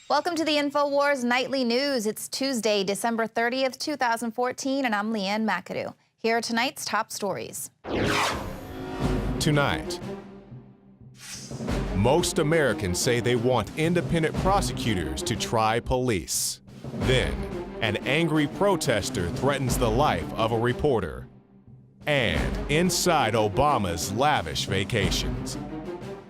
Welcome to the InfoWars Nightly News. It's Tuesday, December 30th, 2014, and I'm Leanne McAdoo. Here are tonight's top stories. Tonight, most Americans say they want independent prosecutors to try police. Then, an angry protester threatens the life of a reporter. And inside Obama's lavish vacations.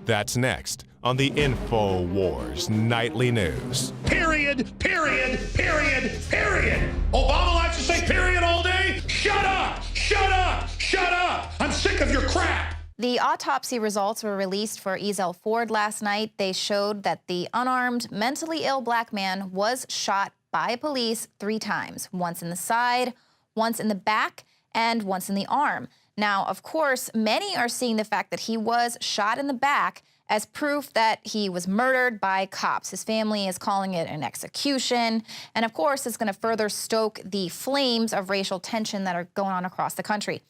That's next on the InfoWars Nightly News. Period, period, period, period. Obama likes to say period all day. Shut up, shut up, shut up. I'm sick of your crap. The autopsy results were released for Ezell Ford last night. They showed that the unarmed, mentally ill black man was shot by police 3 times, once in the side, once in the back, and once in the arm. Now, of course, many are seeing the fact that he was shot in the back as proof that he was murdered by cops. His family is calling it an execution. And of course, it's going to further stoke the flames of racial tension that are going on across the country.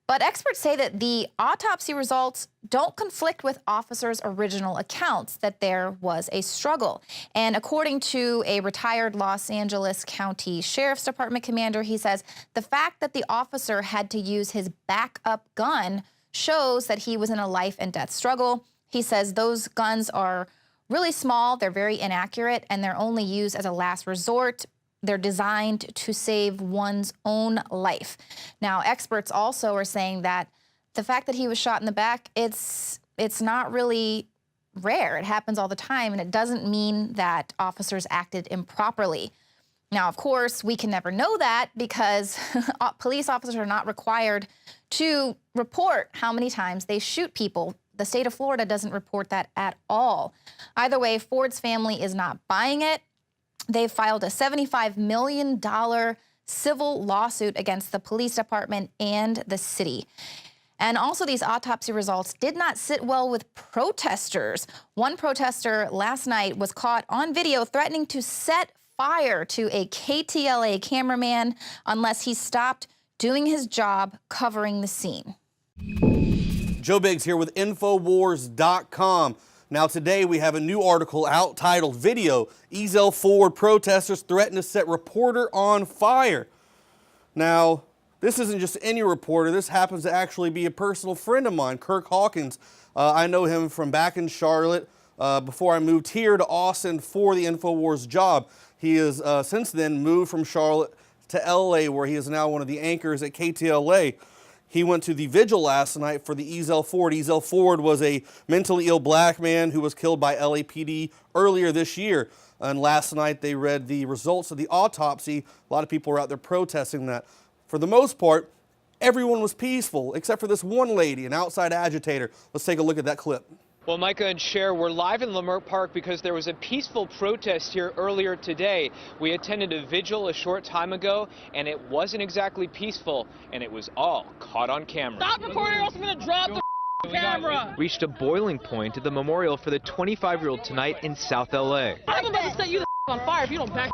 But experts say that the autopsy results don't conflict with officers' original accounts, that there was a struggle. And according to a retired Los Angeles County Sheriff's Department commander, he says the fact that the officer had to use his backup gun shows that he was in a life and death struggle. He says those guns are really small, they're very inaccurate, and they're only used as a last resort. They're designed to save one's own life. Now, experts also are saying that the fact that he was shot in the back, it's not really rare. It happens all the time, and it doesn't mean that officers acted improperly. Now, of course, we can never know that because police officers are not required to report how many times they shoot people. The state of Florida doesn't report that at all. Either way, Ford's family is not buying it. They've filed a $75 million civil lawsuit against the police department and the city. And also, these autopsy results did not sit well with protesters. One protester last night was caught on video threatening to set fire to a KTLA cameraman unless he stopped doing his job covering the scene. Joe Biggs here with NoWorldOrder.com. Now today we have a new article out titled Video, Ezell Ford Protesters Threaten to Set Reporter on Fire. Now, this isn't just any reporter. This happens to actually be a personal friend of mine, Kirk Hawkins. I know him from back in Charlotte before I moved here to Austin for the InfoWars job. He has since then moved from Charlotte to LA, where he is now one of the anchors at KTLA. He went to the vigil last night for the Ezell Ford. Ezell Ford was a mentally ill black man who was killed by LAPD earlier this year. And last night they read the results of the autopsy. A lot of people were out there protesting that. For the most part, everyone was peaceful, except for this one lady, an outside agitator. Let's take a look at that clip. Well, Micah and Cher, we're live in Leimert Park because there was a peaceful protest here earlier today. We attended a vigil a short time ago, and it wasn't exactly peaceful, and it was all caught on camera. Stop recording or else I'm going to drop the camera. Reached a boiling point at the memorial for the 25-year-old tonight in South LA. I'm about to set you the on fire if you don't back.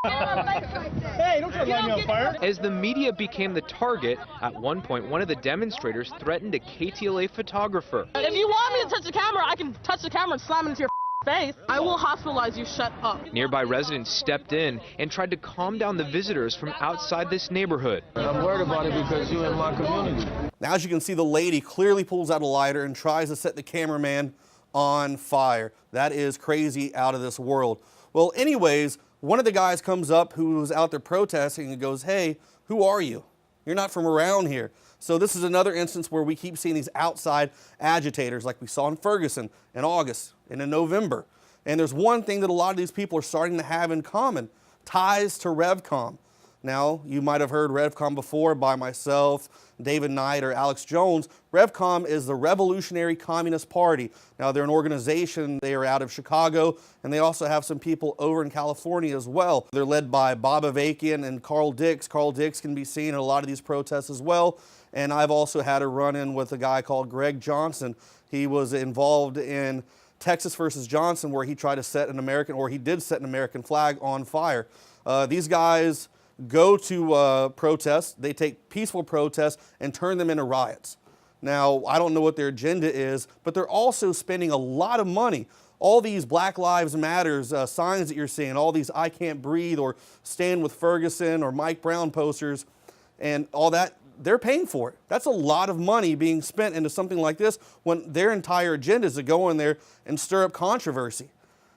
Hey, don't try to light me on fire. As the media became the target, at one point, one of the demonstrators threatened a KTLA photographer. If you want me to touch the camera, I can touch the camera and slam it into your face. I will hospitalize you. Shut up. Nearby residents stepped in and tried to calm down the visitors from outside this neighborhood. I'm worried about it because you're in my community. Now, as you can see, the lady clearly pulls out a lighter and tries to set the cameraman on fire. That is crazy, out of this world. Well, anyways, one of the guys comes up who was out there protesting and goes, "Hey, who are you? You're not from around here." So this is another instance where we keep seeing these outside agitators like we saw in Ferguson in August and in November. And there's one thing that a lot of these people are starting to have in common: ties to RevCom. Now, you might have heard RevCom before by myself, David Knight, or Alex Jones. RevCom is the Revolutionary Communist Party. Now, they're an organization. They are out of Chicago, and they also have some people over in California as well. They're led by Bob Avakian and Carl Dix. Carl Dix can be seen in a lot of these protests as well. And I've also had a run-in with a guy called Greg Johnson. He was involved in Texas versus Johnson, where he tried to set an American, or he did set an American flag on fire. These guys go to protests, they take peaceful protests and turn them into riots. Now, I don't know what their agenda is, but they're also spending a lot of money all these Black Lives Matters signs that you're seeing, all these I Can't Breathe or Stand with Ferguson or Mike Brown posters and all that, they're paying for it. That's a lot of money being spent into something like this when their entire agenda is to go in there and stir up controversy.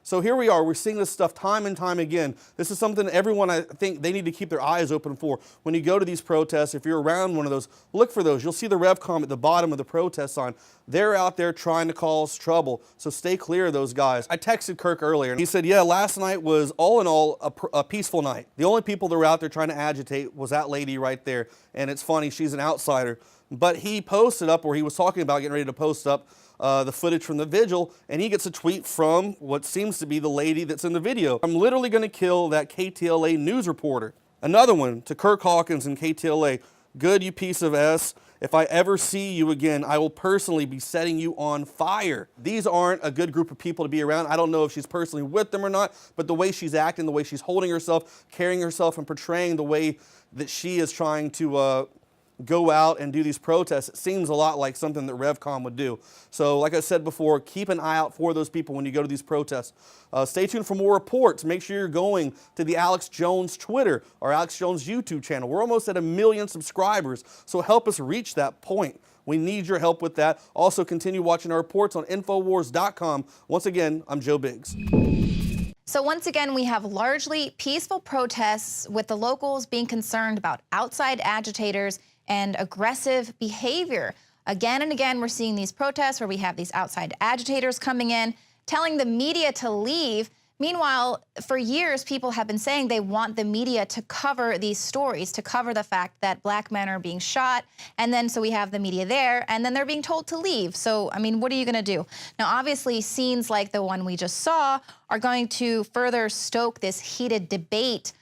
So here we are, we're seeing this stuff time and time again. This is something everyone, I think, they need to keep their eyes open for. When you go to these protests, if you're around one of those, look for those. You'll see the RevCom at the bottom of the protest sign. They're out there trying to cause trouble, so stay clear of those guys. I texted Kirk earlier, and he said, yeah, last night was all in all a peaceful night. The only people that were out there trying to agitate was that lady right there, and it's funny, she's an outsider. But he posted up, or he was talking about getting ready to post up the footage from the vigil, and he gets a tweet from what seems to be the lady that's in the video. I'm literally going to kill that KTLA news reporter. Another one to Kirk Hawkins and KTLA. Good, you piece of S. If I ever see you again, I will personally be setting you on fire. These aren't a good group of people to be around. I don't know if she's personally with them or not, but the way she's acting, the way she's holding herself, carrying herself, and portraying the way that she is trying to go out and do these protests, it seems a lot like something that RevCom would do. So like I said before, keep an eye out for those people when you go to these protests. Stay tuned for more reports. Make sure you're going to the Alex Jones Twitter or Alex Jones YouTube channel. We're almost at 1 million subscribers, so help us reach that point. We need your help with that. Also, continue watching our reports on NoWorldOrder.com. Once again, I'm Joe Biggs. So once again, we have largely peaceful protests with the locals being concerned about outside agitators and aggressive behavior. Again and again, we're seeing these protests where we have these outside agitators coming in, telling the media to leave. Meanwhile, for years, people have been saying they want the media to cover these stories, to cover the fact that Black men are being shot. And then so we have the media there, and then they're being told to leave. So, I mean, what are you going to do? Now, obviously, scenes like the one we just saw are going to further stoke this heated debate,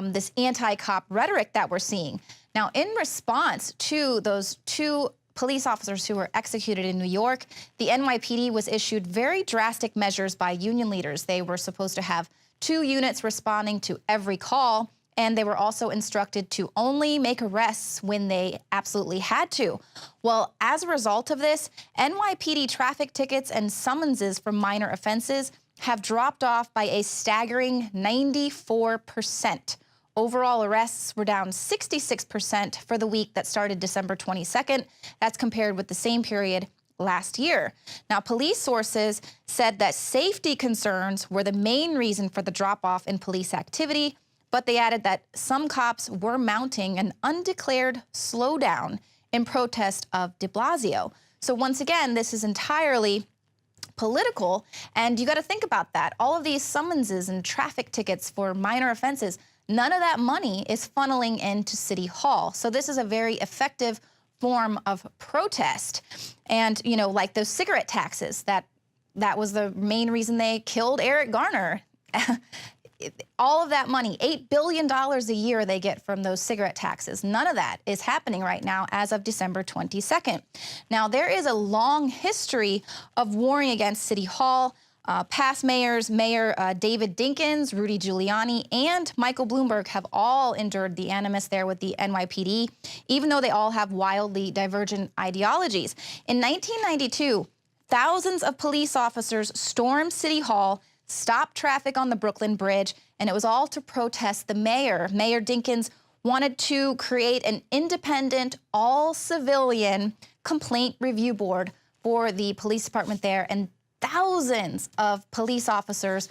this anti-cop rhetoric that we're seeing. Now, in response to those 2 police officers who were executed in New York, the NYPD was issued very drastic measures by union leaders. They were supposed to have 2 units responding to every call, and they were also instructed to only make arrests when they absolutely had to. Well, as a result of this, NYPD traffic tickets and summonses for minor offenses have dropped off by a staggering 94%. Overall arrests were down 66% for the week that started December 22nd. That's compared with the same period last year. Now, police sources said that safety concerns were the main reason for the drop-off in police activity, but they added that some cops were mounting an undeclared slowdown in protest of de Blasio. So once again, this is entirely political, and you got to think about that. All of these summonses and traffic tickets for minor offenses, none of that money is funneling into City Hall. So this is a very effective form of protest. And, you know, like those cigarette taxes, that was the main reason they killed Eric Garner. All of that money, $8 billion a year they get from those cigarette taxes. None of that is happening right now as of December 22nd. Now, there is a long history of warring against City Hall. Past mayors, Mayor David Dinkins, Rudy Giuliani, and Michael Bloomberg have all endured the animus there with the NYPD, even though they all have wildly divergent ideologies. In 1992, thousands of police officers stormed City Hall, stopped traffic on the Brooklyn Bridge, and it was all to protest the mayor. Mayor Dinkins wanted to create an independent, all-civilian complaint review board for the police department there, and thousands of police officers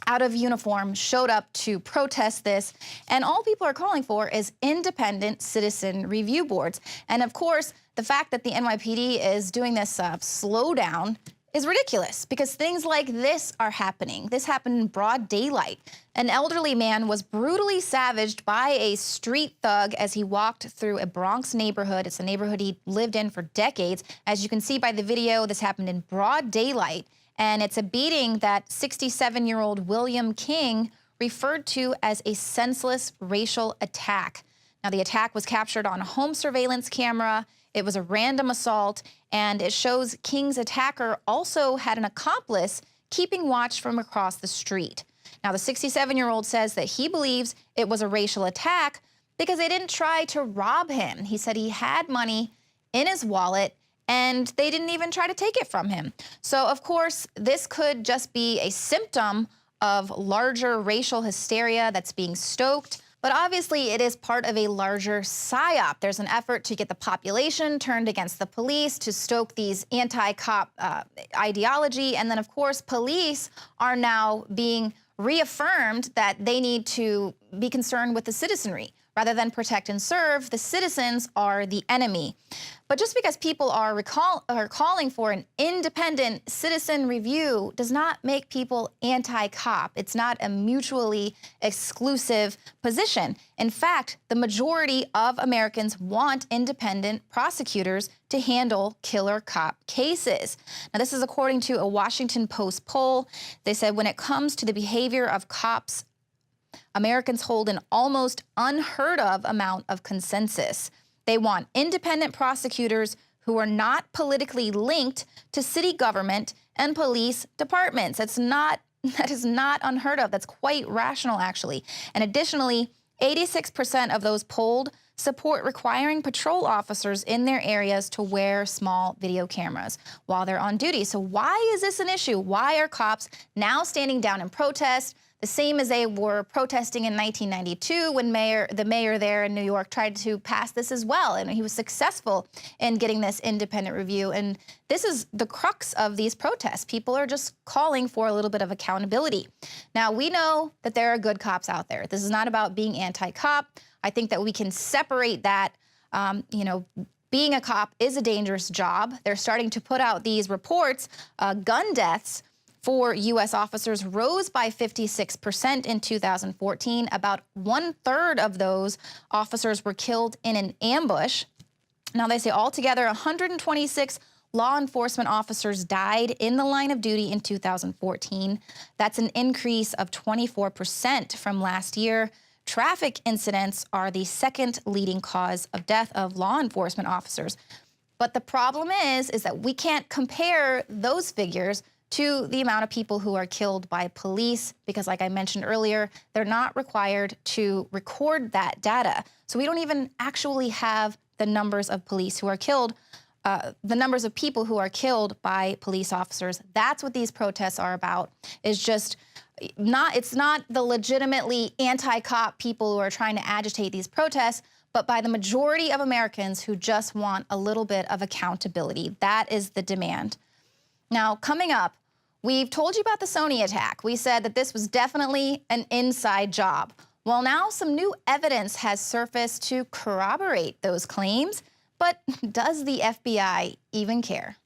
out of uniform showed up to protest this. And all people are calling for is independent citizen review boards. And of course, the fact that the NYPD is doing this slowdown is ridiculous because things like this are happening. This happened in broad daylight. An elderly man was brutally savaged by a street thug as he walked through a Bronx neighborhood. It's a neighborhood he lived in for decades. As you can see by the video, this happened in broad daylight. And it's a beating that 67-year-old William King referred to as a senseless racial attack. Now, the attack was captured on a home surveillance camera. It was a random assault, and it shows King's attacker also had an accomplice keeping watch from across the street. Now, the 67-year-old says that he believes it was a racial attack because they didn't try to rob him. He said he had money in his wallet, and they didn't even try to take it from him. So, of course, this could just be a symptom of larger racial hysteria that's being stoked. But obviously, it is part of a larger psyop. There's an effort to get the population turned against the police, to stoke these anti-cop ideology. And then, of course, police are now being reaffirmed that they need to be concerned with the citizenry. Rather than protect and serve, the citizens are the enemy. But just because people are calling for an independent citizen review does not make people anti-cop. It's not a mutually exclusive position. In fact, the majority of Americans want independent prosecutors to handle killer cop cases. Now, this is according to a Washington Post poll. They said when it comes to the behavior of cops, Americans hold an almost unheard of amount of consensus. They want independent prosecutors who are not politically linked to city government and police departments. That is not unheard of. That's quite rational, actually. And additionally, 86% of those polled support requiring patrol officers in their areas to wear small video cameras while they're on duty. So why is this an issue? Why are cops now standing down in protest? The same as they were protesting in 1992 when the mayor there in New York tried to pass this as well. And he was successful in getting this independent review. And this is the crux of these protests. People are just calling for a little bit of accountability. Now, we know that there are good cops out there. This is not about being anti-cop. I think that we can separate that. Being a cop is a dangerous job. They're starting to put out these reports. Gun deaths for U.S. officers rose by 56% in 2014. About 1/3 of those officers were killed in an ambush. Now, they say altogether 126 law enforcement officers died in the line of duty in 2014. That's an increase of 24% from last year. Traffic incidents are the second leading cause of death of law enforcement officers. But the problem is that we can't compare those figures to the amount of people who are killed by police because, like I mentioned earlier, they're not required to record that data. So we don't even actually have the numbers of police who are killed, the numbers of people who are killed by police officers. That's what these protests are about, it's not the legitimately anti-cop people who are trying to agitate these protests, but by the majority of Americans who just want a little bit of accountability. That is the demand. Now, coming up, we've told you about the Sony attack. We said that this was definitely an inside job. Well, now some new evidence has surfaced to corroborate those claims. But does the FBI even care?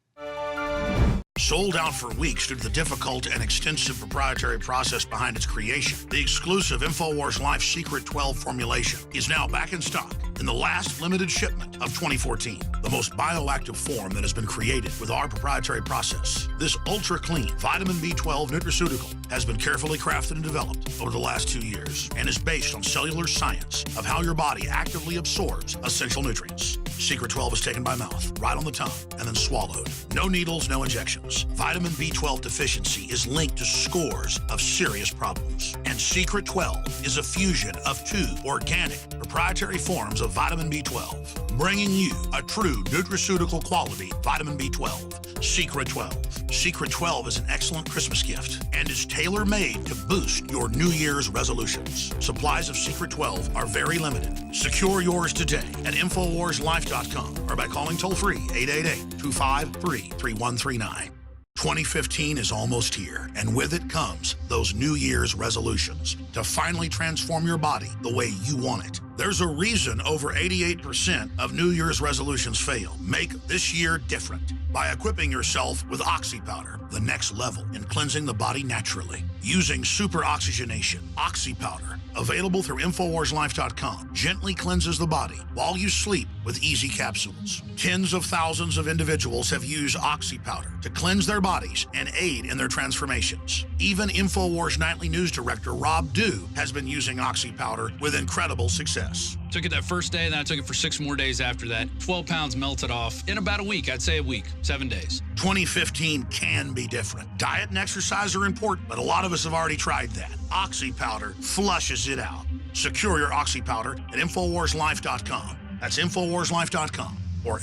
Sold out for weeks due to the difficult and extensive proprietary process behind its creation, the exclusive InfoWars Life Secret 12 formulation is now back in stock in the last limited shipment of 2014. The most bioactive form that has been created with our proprietary process. This ultra-clean vitamin B12 nutraceutical has been carefully crafted and developed over the last 2 years and is based on cellular science of how your body actively absorbs essential nutrients. Secret 12 is taken by mouth, right on the tongue, and then swallowed. No needles, no injections. Vitamin B12 deficiency is linked to scores of serious problems. And Secret 12 is a fusion of 2 organic proprietary forms of vitamin B12, bringing you a true nutraceutical quality vitamin B12. Secret 12. Secret 12 is an excellent Christmas gift and is tailor-made to boost your New Year's resolutions. Supplies of Secret 12 are very limited. Secure yours today at InfoWarsLife.com or by calling toll-free 888-253-3139. 2015 is almost here, and with it comes those New Year's resolutions to finally transform your body the way you want it. There's a reason over 88% of New Year's resolutions fail. Make this year different by equipping yourself with Oxy Powder, the next level in cleansing the body naturally. Using super oxygenation, Oxy Powder, available through InfoWarsLife.com, gently cleanses the body while you sleep with easy capsules. Tens of thousands of individuals have used Oxy Powder to cleanse their bodies and aid in their transformations. Even InfoWars Nightly News Director Rob Dew has been using Oxy Powder with incredible success. Took it that first day, then I took it for 6 more days after that. 12 pounds melted off in about a week. I'd say a week, 7 days. 2015 can be different. Diet and exercise are important, but a lot of us have already tried that. Oxy Powder flushes it out. Secure your Oxy Powder at InfoWarsLife.com. That's InfoWarsLife.com or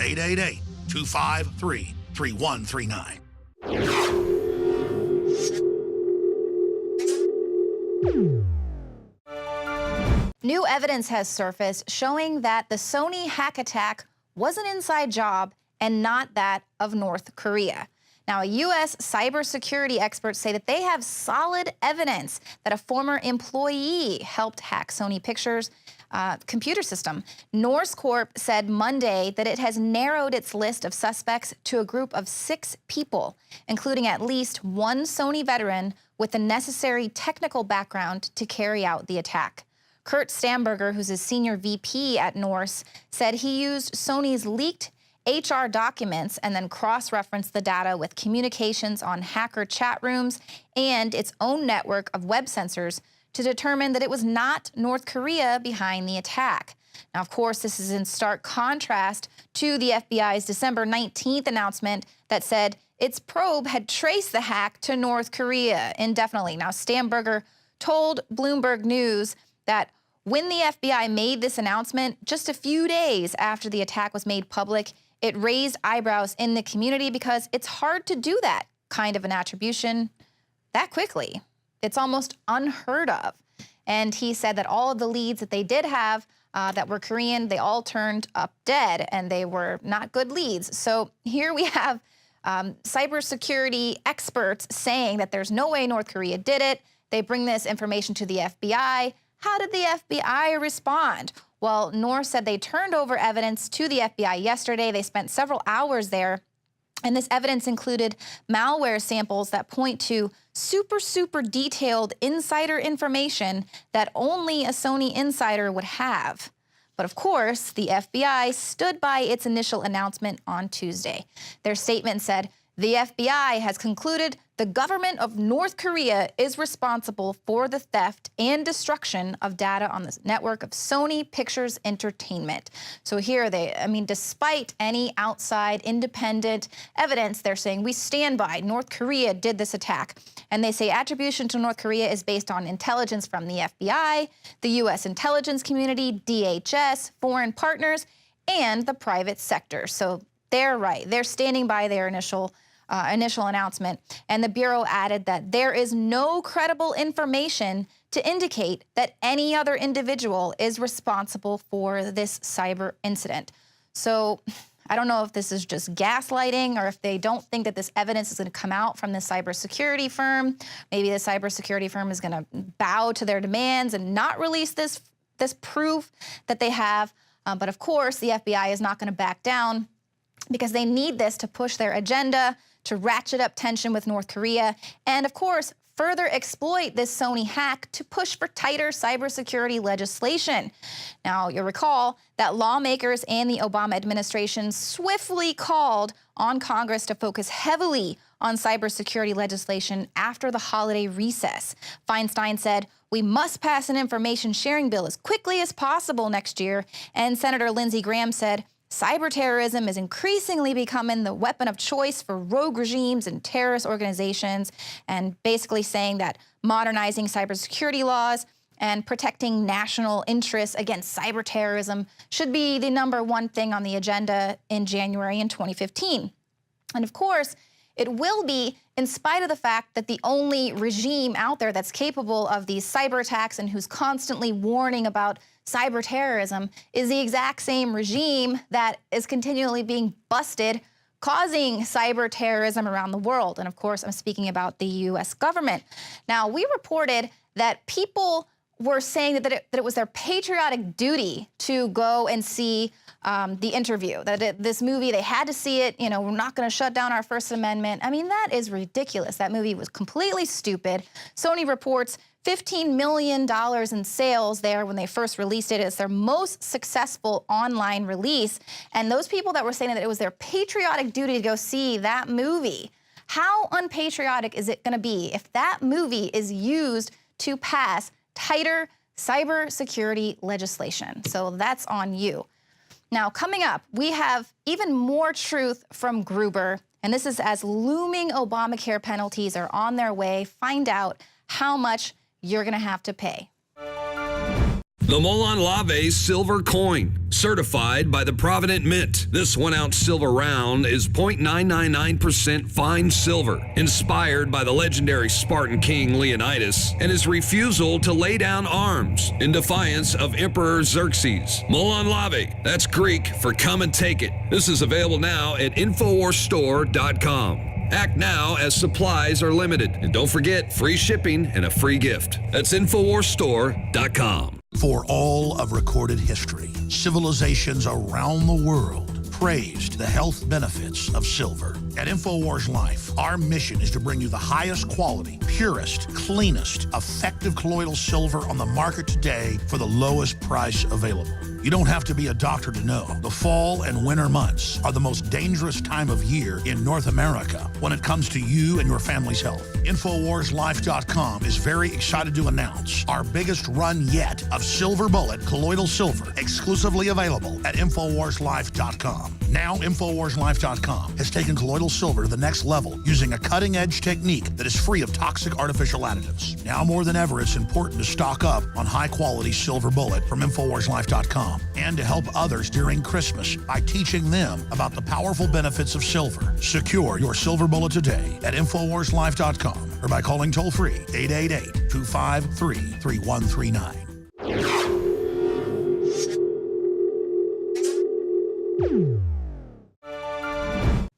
253-3139. New evidence has surfaced showing that the Sony hack attack was an inside job and not that of North Korea. Now, U.S. cybersecurity experts say that they have solid evidence that a former employee helped hack Sony Pictures' computer system. Norse Corp said Monday that it has narrowed its list of suspects to a group of 6 people, including at least one Sony veteran with the necessary technical background to carry out the attack. Kurt Stamberger, who's a senior VP at Norse, said he used Sony's leaked HR documents and then cross-referenced the data with communications on hacker chat rooms and its own network of web sensors to determine that it was not North Korea behind the attack. Now, of course, this is in stark contrast to the FBI's December 19th announcement that said its probe had traced the hack to North Korea indefinitely. Now, Stamberger told Bloomberg News that when the FBI made this announcement just a few days after the attack was made public, it raised eyebrows in the community because it's hard to do that kind of an attribution that quickly. It's almost unheard of. And he said that all of the leads that they did have that were Korean, they all turned up dead and they were not good leads. So here we have cybersecurity experts saying that there's no way North Korea did it. They bring this information to the FBI. How did the FBI respond? Well, Norse said they turned over evidence to the FBI yesterday. They spent several hours there, and this evidence included malware samples that point to super detailed insider information that only a Sony insider would have. But of course, the FBI stood by its initial announcement on Tuesday. Their statement said, "The FBI has concluded the government of North Korea is responsible for the theft and destruction of data on the network of Sony Pictures Entertainment." So here despite any outside independent evidence, they're saying we stand by North Korea did this attack. And they say attribution to North Korea is based on intelligence from the FBI, the U.S. intelligence community, DHS, foreign partners, and the private sector. So they're right. They're standing by their initial announcement. And the Bureau added that there is no credible information to indicate that any other individual is responsible for this cyber incident. So I don't know if this is just gaslighting or if they don't think that this evidence is going to come out from the cybersecurity firm. Maybe the cybersecurity firm is going to bow to their demands and not release this proof that they have. But of course, the FBI is not going to back down because they need this to push their agenda, to ratchet up tension with North Korea, and of course, further exploit this Sony hack to push for tighter cybersecurity legislation. Now, you'll recall that lawmakers and the Obama administration swiftly called on Congress to focus heavily on cybersecurity legislation after the holiday recess. Feinstein said, "We must pass an information sharing bill as quickly as possible next year." And Senator Lindsey Graham said, "Cyberterrorism is increasingly becoming the weapon of choice for rogue regimes and terrorist organizations," and basically saying that modernizing cybersecurity laws and protecting national interests against cyberterrorism should be the #1 thing on the agenda in January in 2015. And of course, it will be in spite of the fact that the only regime out there that's capable of these cyber attacks and who's constantly warning about cyber terrorism is the exact same regime that is continually being busted, causing cyber terrorism around the world. And of course, I'm speaking about the U.S. government. Now, we reported that people were saying that it was their patriotic duty to go and see the interview, that this movie, they had to see it, we're not going to shut down our First Amendment. I mean, that is ridiculous. That movie was completely stupid. Sony reports $15 million in sales there when they first released it. It's their most successful online release. And those people that were saying that it was their patriotic duty to go see that movie, how unpatriotic is it going to be if that movie is used to pass tighter cybersecurity legislation? So that's on you. Now, coming up, we have even more truth from Gruber, and this is as looming Obamacare penalties are on their way. Find out how much you're going to have to pay. The Molon Lave Silver Coin, certified by the Provident Mint. This 1-ounce silver round is 0.999% fine silver, inspired by the legendary Spartan king Leonidas and his refusal to lay down arms in defiance of Emperor Xerxes. Molon Lave, that's Greek for come and take it. This is available now at NoWorldOrder.com. Act now as supplies are limited. And don't forget, free shipping and a free gift. That's InfoWarsStore.com. For all of recorded history, civilizations around the world praised the health benefits of silver. At InfoWars Life, our mission is to bring you the highest quality, purest, cleanest, effective colloidal silver on the market today for the lowest price available. You don't have to be a doctor to know. The fall and winter months are the most dangerous time of year in North America when it comes to you and your family's health. InfoWarsLife.com is very excited to announce our biggest run yet of Silver Bullet colloidal silver, exclusively available at InfoWarsLife.com. Now, InfoWarsLife.com has taken colloidal silver to the next level using a cutting-edge technique that is free of toxic artificial additives. Now more than ever, it's important to stock up on high-quality Silver Bullet from InfoWarsLife.com and to help others during Christmas by teaching them about the powerful benefits of silver. Secure your Silver Bullet today at InfoWarsLife.com or by calling toll-free 888-253-3139.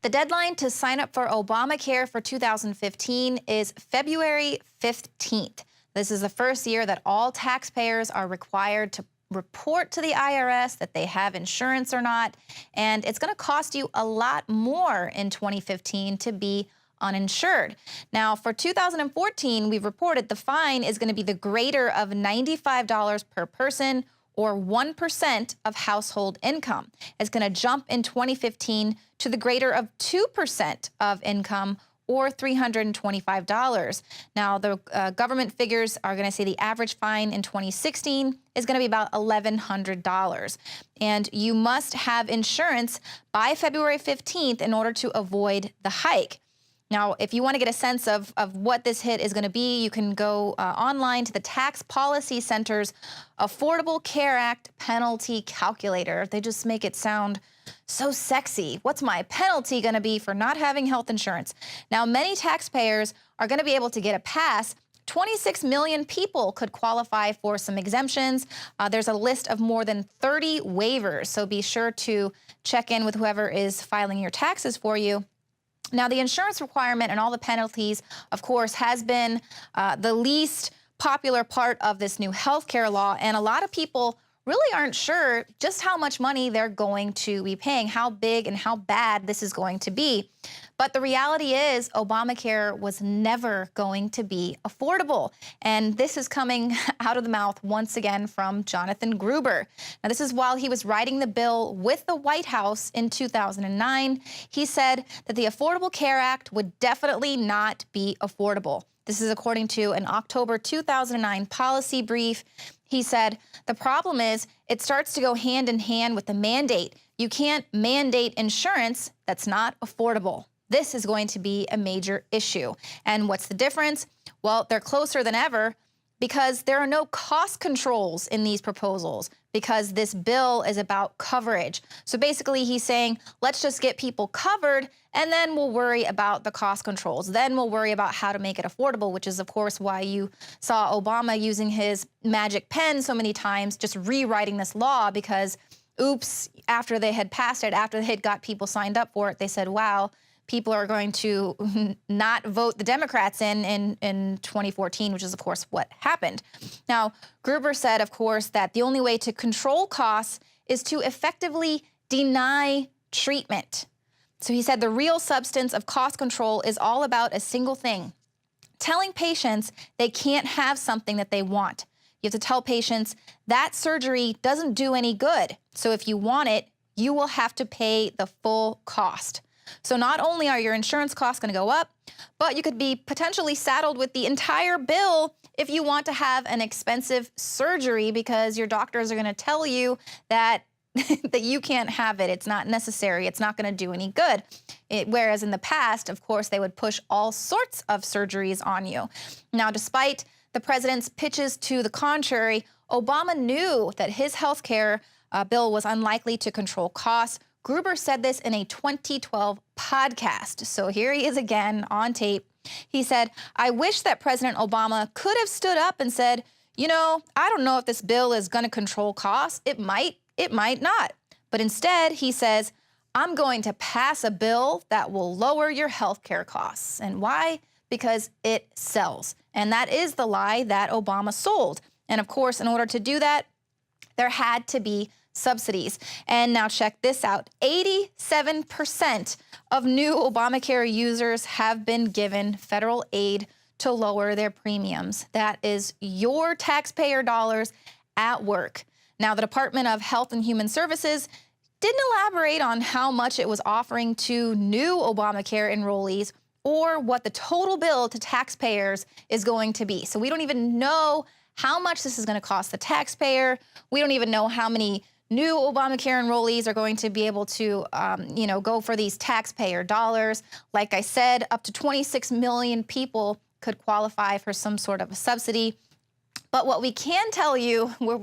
The deadline to sign up for Obamacare for 2015 is February 15th. This is the first year that all taxpayers are required to report to the IRS that they have insurance or not, and it's going to cost you a lot more in 2015 to be uninsured. Now, for 2014, we've reported the fine is going to be the greater of $95 per person or 1% of household income. It's going to jump in 2015 to the greater of 2% of income or $325. Now, the government figures are going to say the average fine in 2016 is going to be about $1,100. And you must have insurance by February 15th in order to avoid the hike. Now, if you want to get a sense of what this hit is going to be, you can go online to the Tax Policy Center's Affordable Care Act penalty calculator. They just make it sound so sexy. What's my penalty going to be for not having health insurance? Now, many taxpayers are going to be able to get a pass. 26 million people could qualify for some exemptions. There's a list of more than 30 waivers, so be sure to check in with whoever is filing your taxes for you. Now, the insurance requirement and all the penalties, of course, has been the least popular part of this new health care law, and a lot of people really aren't sure just how much money they're going to be paying, how big and how bad this is going to be. But the reality is Obamacare was never going to be affordable. And this is coming out of the mouth once again from Jonathan Gruber. Now, this is while he was writing the bill with the White House in 2009. He said that the Affordable Care Act would definitely not be affordable. This is according to an October 2009 policy brief. He said, the problem is it starts to go hand in hand with the mandate. You can't mandate insurance that's not affordable. This is going to be a major issue. And what's the difference? Well, they're closer than ever because there are no cost controls in these proposals because this bill is about coverage. So basically he's saying, let's just get people covered and then we'll worry about the cost controls. Then we'll worry about how to make it affordable, which is, of course, why you saw Obama using his magic pen so many times, just rewriting this law because, oops, after they had passed it, after they had got people signed up for it, they said, wow, people are going to not vote the Democrats in 2014, which is, of course, what happened. Now, Gruber said, of course, that the only way to control costs is to effectively deny treatment. So he said the real substance of cost control is all about a single thing, telling patients they can't have something that they want. You have to tell patients that surgery doesn't do any good. So if you want it, you will have to pay the full cost. So not only are your insurance costs going to go up, but you could be potentially saddled with the entire bill if you want to have an expensive surgery because your doctors are going to tell you that that you can't have it. It's not necessary. It's not going to do any good. Whereas in the past, of course, they would push all sorts of surgeries on you. Now, despite the president's pitches to the contrary, Obama knew that his health care bill was unlikely to control costs. Gruber said this in a 2012 podcast. So here he is again on tape. He said, "I wish that President Obama could have stood up and said, you know, I don't know if this bill is going to control costs. It might not. But instead, he says, I'm going to pass a bill that will lower your health care costs." And why? Because it sells. And that is the lie that Obama sold. And of course, in order to do that, there had to be subsidies. And now check this out. 87% of new Obamacare users have been given federal aid to lower their premiums. That is your taxpayer dollars at work. Now, the Department of Health and Human Services didn't elaborate on how much it was offering to new Obamacare enrollees or what the total bill to taxpayers is going to be. So we don't even know how much this is going to cost the taxpayer. We don't even know how many new Obamacare enrollees are going to be able to, go for these taxpayer dollars. Like I said, up to 26 million people could qualify for some sort of a subsidy. But what we can tell you, more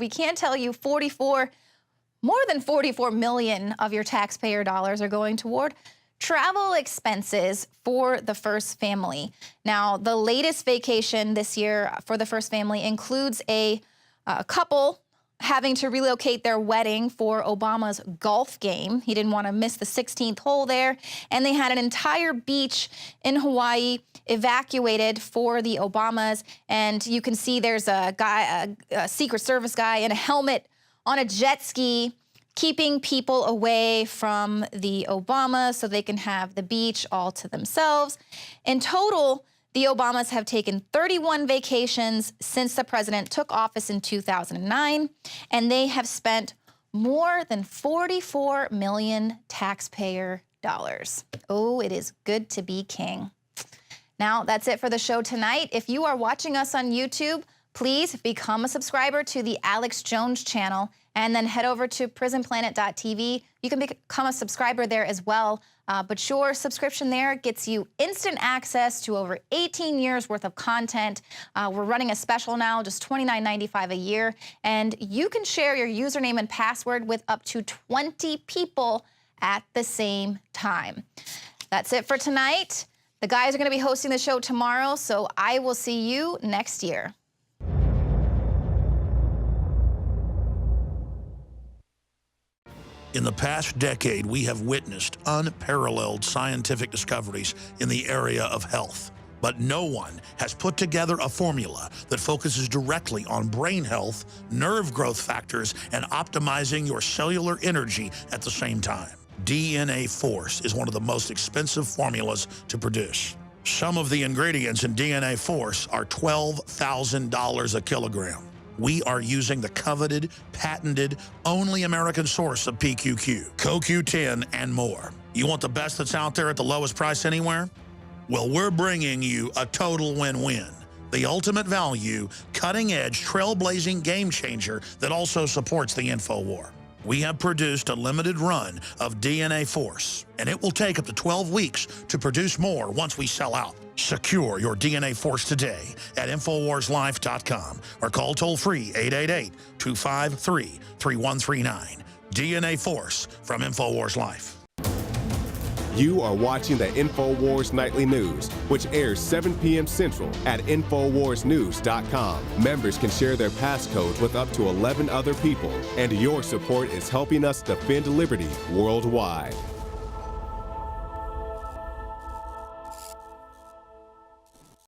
than 44 million of your taxpayer dollars are going toward travel expenses for the first family. Now, the latest vacation this year for the first family includes a couple having to relocate their wedding for Obama's golf game. He didn't want to miss the 16th hole there. And they had an entire beach in Hawaii evacuated for the Obamas. And you can see there's a guy, a Secret Service guy in a helmet on a jet ski, keeping people away from the Obamas so they can have the beach all to themselves. In total, the Obamas have taken 31 vacations since the president took office in 2009, and they have spent more than 44 million taxpayer dollars. Oh, it is good to be king. Now, that's it for the show tonight. If you are watching us on YouTube, please become a subscriber to the Alex Jones channel and then head over to prisonplanet.tv. You can become a subscriber there as well. But your subscription there gets you instant access to over 18 years worth of content. We're running a special now, just $29.95 a year. And you can share your username and password with up to 20 people at the same time. That's it for tonight. The guys are going to be hosting the show tomorrow, so I will see you next year. In the past decade, we have witnessed unparalleled scientific discoveries in the area of health. But no one has put together a formula that focuses directly on brain health, nerve growth factors, and optimizing your cellular energy at the same time. DNA Force is one of the most expensive formulas to produce. Some of the ingredients in DNA Force are $12,000 a kilogram. We are using the coveted, patented, only American source of PQQ, CoQ10, and more. You want the best that's out there at the lowest price anywhere? Well, we're bringing you a total win-win. The ultimate value, cutting-edge, trailblazing game changer that also supports the InfoWar. We have produced a limited run of DNA Force, and it will take up to 12 weeks to produce more once we sell out. Secure your DNA Force today at InfoWarsLife.com or call toll-free 888-253-3139. DNA Force from InfoWars Life. You are watching the InfoWars Nightly News, which airs 7 p.m. Central at InfoWarsNews.com. Members can share their passcodes with up to 11 other people, and your support is helping us defend liberty worldwide.